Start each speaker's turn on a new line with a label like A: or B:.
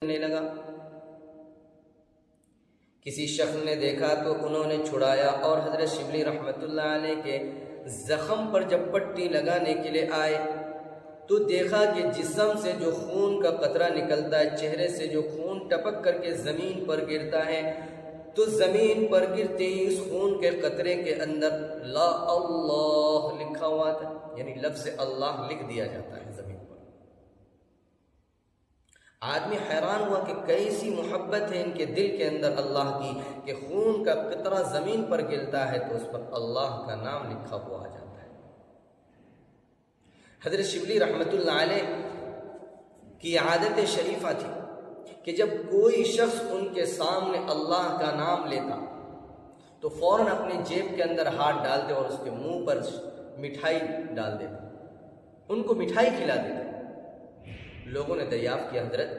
A: کرنے لگا۔ کسی شخص نے دیکھا تو انہوں نے چھڑایا اور حضرت شبلی رحمۃ اللہ علیہ کے زخم پر جب پٹی لگانے کے لیے آئے تو دیکھا کہ جسم سے جو خون کا قطرہ نکلتا ہے، چہرے سے جو خون ٹپک کر کے زمین پر گرتا ہے، تو زمین پر گرتے ہی اس خون کے قطرے کے اندر لا اللہ لکھا ہوا تھا، یعنی لفظ اللہ لکھ دیا جاتا ہے زمین پر۔ آدمی حیران ہوا کہ کیسی محبت ہے ان کے دل کے اندر اللہ کی کہ خون کا قطرہ زمین پر گرتا ہے تو اس پر اللہ کا نام لکھا ہوا آ جاتا ہے۔ حضرت شبلی رحمۃ اللہ علیہ کی عادت شریفہ تھی کہ جب کوئی شخص ان کے سامنے اللہ کا نام لیتا تو فوراً اپنی جیب کے اندر ہاتھ ڈالتے اور اس کے منہ پر مٹھائی ڈال دیتے، ان کو مٹھائی کھلا دیتے۔ لوگوں نے دریافت کیا، حضرت